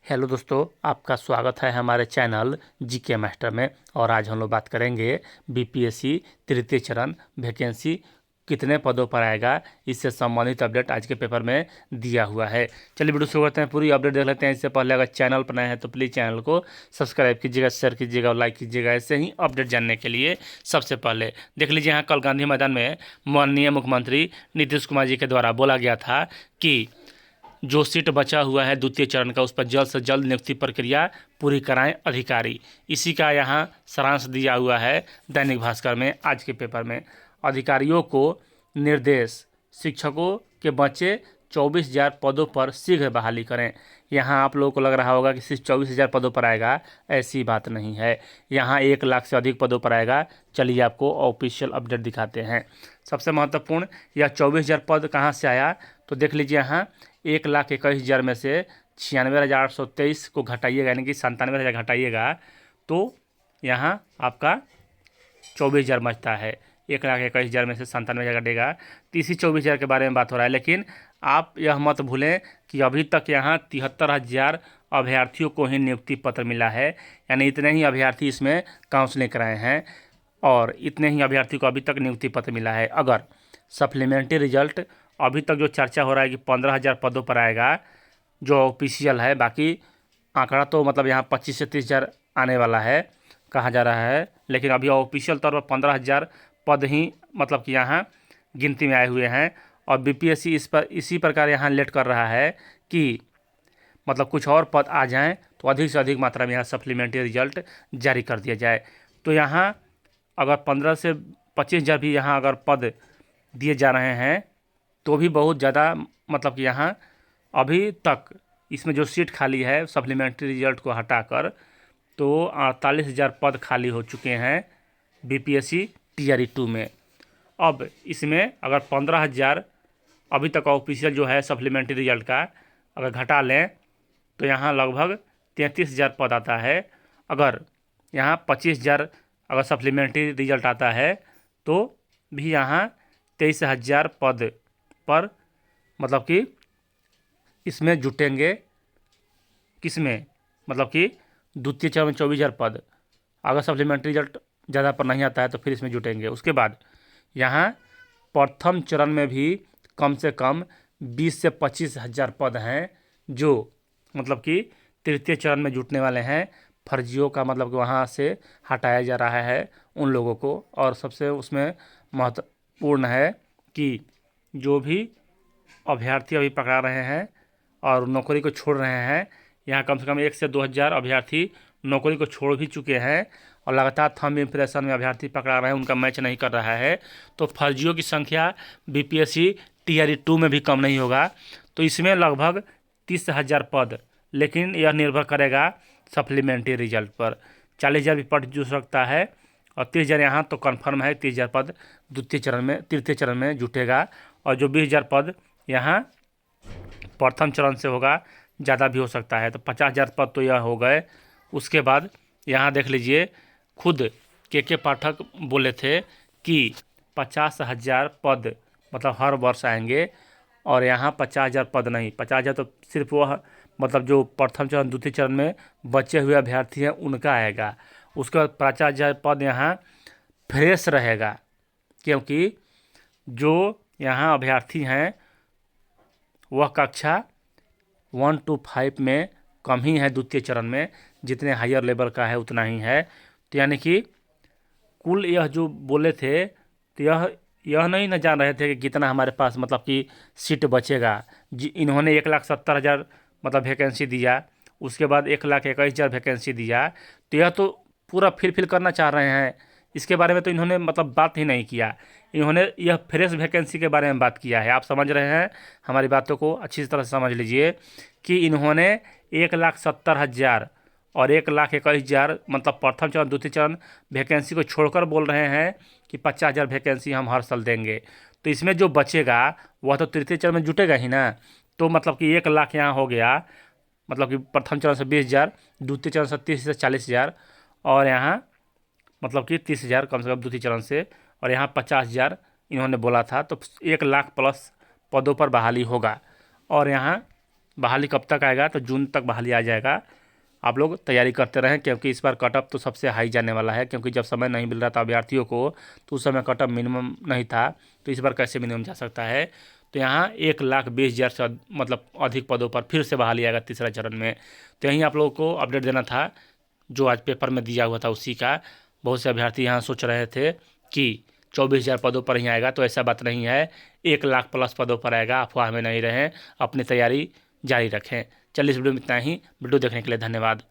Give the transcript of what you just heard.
Hello दोस्तों, आपका स्वागत है हमारे चैनल जीके मास्टर में। और आज हम लोग बात करेंगे बीपीएससी तृतीय चरण वैकेंसी कितने पदों पर आएगा, इससे संबंधित अपडेट आज के पेपर में दिया हुआ है। चलिए वीडियो शुरू करते हैं, पूरी अपडेट देख लेते हैं। इससे पहले अगर चैनल पर नए हैं तो प्लीज़ चैनल को सब्सक्राइब कीजिएगा, शेयर कीजिएगा और लाइक कीजिएगा। ऐसे ही अपडेट जानने के लिए सबसे पहले देख लीजिए, यहाँ कल गांधी मैदान में माननीय मुख्यमंत्री नीतीश कुमार जी के द्वारा बोला गया था कि जो सीट बचा हुआ है द्वितीय चरण का, उस पर जल्द से जल्द नियुक्ति प्रक्रिया पूरी कराएं अधिकारी। इसी का यहाँ सारांश दिया हुआ है दैनिक भास्कर में आज के पेपर में। अधिकारियों को निर्देश, शिक्षकों के बचे 24,000 पदों पर शीघ्र बहाली करें। यहाँ आप लोगों को लग रहा होगा कि सिर्फ 24,000 पदों पर आएगा, ऐसी बात नहीं है। यहाँ 1 लाख से अधिक पदों पर आएगा। चलिए आपको ऑफिशियल अपडेट दिखाते हैं। सबसे महत्वपूर्ण, यह 24,000 पद कहाँ से आया तो देख लीजिए, यहाँ 1,21,000 में से 96,823 को घटाइएगा, यानी कि 97,000 घटाइएगा तो यहाँ आपका 24,000 बचता है। 1,21,000 में से 97,000 घटेगा तो इसी 24,000 के बारे में बात हो रहा है। लेकिन आप यह मत भूलें कि अभी तक यहाँ 73,000 अभ्यर्थियों को ही नियुक्ति पत्र मिला है, यानी इतने ही अभ्यर्थी इसमें काउंसलिंग कराए हैं और इतने ही अभ्यर्थी को अभी तक नियुक्ति पत्र मिला है। अगर सप्लीमेंट्री रिजल्ट, अभी तक जो चर्चा हो रहा है कि 15,000 पदों पर आएगा, जो ऑफिशियल है, बाकी आंकड़ा तो मतलब यहाँ 25 से 30,000 आने वाला है कहा जा रहा है, लेकिन अभी ऑफिशियल तौर पर 15,000 पद ही मतलब कि यहाँ गिनती में आए हुए हैं। और बीपीएससी इसी प्रकार यहाँ लेट कर रहा है कि मतलब कुछ और पद आ जाएं तो अधिक से अधिक मात्रा में यहाँ सप्लीमेंट्री रिजल्ट जारी कर दिया जाए। तो यहाँ अगर 15 से 25,000 भी यहाँ अगर पद दिए जा रहे हैं तो भी बहुत ज़्यादा, मतलब कि यहाँ अभी तक इसमें जो सीट खाली है सप्लीमेंट्री रिजल्ट को हटाकर, तो 48,000 पद खाली हो चुके हैं बीपीएससी टीआरई 2 में। अब इसमें अगर 15,000 अभी तक ऑफिशियल जो है सप्लीमेंट्री रिजल्ट का अगर घटा लें तो यहाँ लगभग 33,000 पद आता है। अगर यहाँ 25,000 अगर सप्लीमेंट्री रिजल्ट आता है तो भी यहाँ 23,000 पद पर मतलब कि इसमें जुटेंगे। किसमें, मतलब कि द्वितीय चरण में 24,000 पद, अगर सप्लीमेंट्री रिजल्ट ज़्यादा पर नहीं आता है तो फिर इसमें जुटेंगे। उसके बाद यहाँ प्रथम चरण में भी कम से कम 20 से 25,000 पद हैं जो मतलब कि तृतीय चरण में जुटने वाले हैं। फर्जियों का मतलब कि वहाँ से हटाया जा रहा है उन लोगों को। और सबसे उसमें महत्वपूर्ण है कि जो भी अभ्यर्थी अभी पकड़ा रहे हैं और नौकरी को छोड़ रहे हैं, यहाँ कम से कम 1 से 2,000 अभ्यर्थी नौकरी को छोड़ भी चुके हैं और लगातार थंब इम्प्रेशन में अभ्यर्थी पकड़ा रहे हैं, उनका मैच नहीं कर रहा है। तो फर्जियों की संख्या बीपीएससी टीआरई 2 में भी कम नहीं होगा। तो इसमें लगभग 30,000 पद, लेकिन यह निर्भर करेगा सप्लीमेंट्री रिजल्ट पर। 40,000 भी पद जुट सकता है और 30,000 यहाँ तो कन्फर्म है। 30,000 पद तृतीय चरण में जुटेगा और जो 20,000 पद यहाँ प्रथम चरण से होगा, ज़्यादा भी हो सकता है। तो 50,000 पद तो यह हो गए। उसके बाद यहाँ देख लीजिए, खुद के पाठक बोले थे कि 50,000 पद मतलब हर वर्ष आएंगे और यहाँ 50,000 पद नहीं, 50,000 तो सिर्फ वह मतलब जो प्रथम चरण द्वितीय चरण में बचे हुए अभ्यर्थी हैं उनका आएगा। उसके बाद 50,000 पद यहाँ फ्रेश रहेगा, क्योंकि जो यहाँ अभ्यर्थी हैं वह कक्षा 1 to 5 में कम ही है द्वितीय चरण में, जितने हायर लेवल का है उतना ही है। तो यानी कि कुल यह जो बोले थे तो यह नहीं न जान रहे थे कि कितना हमारे पास मतलब कि सीट बचेगा। इन्होंने 1,70,000 मतलब वैकेंसी दिया, उसके बाद 1,21,000 वैकेंसी दिया, तो यह तो पूरा फिल करना चाह रहे हैं। इसके बारे में तो इन्होंने मतलब बात ही नहीं किया। इन्होंने यह फ्रेश वैकेंसी के बारे में बात किया है। आप समझ रहे हैं, हमारी बातों को अच्छी तरह से समझ लीजिए कि इन्होंने 1,70,000 और 1,21,000 मतलब प्रथम चरण द्वितीय चरण वैकेंसी को छोड़कर बोल रहे हैं कि 50,000 वैकेंसी हम हर साल देंगे। तो इसमें जो बचेगा वह तो तृतीय चरण में जुटेगा ही ना। तो मतलब कि 1 लाख यहाँ हो गया, मतलब कि प्रथम चरण से 20,000, द्वितीय चरण से 30 से 40,000 और यहाँ मतलब कि 30,000 कम से कम द्वितीय चरण से, और यहाँ 50,000 इन्होंने बोला था। तो 1 लाख प्लस पदों पर बहाली होगा। और यहाँ बहाली कब तक आएगा, तो जून तक बहाली आ जाएगा। आप लोग तैयारी करते रहें, क्योंकि इस बार कट ऑफ तो सबसे हाई जाने वाला है, क्योंकि जब समय नहीं मिल रहा था अभ्यर्थियों को तो उस समय कट ऑफ मिनिमम नहीं था, तो इस बार कैसे मिनिमम जा सकता है। तो यहाँ 1,20,000 से मतलब अधिक पदों पर फिर से बहाली आएगा तीसरा चरण में। तो यहीं आप लोगों को अपडेट देना था, जो आज पेपर में दिया हुआ था उसी का। बहुत से अभ्यर्थी यहाँ सोच रहे थे कि 24,000 पदों पर ही आएगा, तो ऐसा बात नहीं है, 1,00,000 प्लस पदों पर आएगा। अफवाह में नहीं रहें, अपनी तैयारी जारी रखें। चलिए इस वीडियो में इतना ही। वीडियो देखने के लिए धन्यवाद।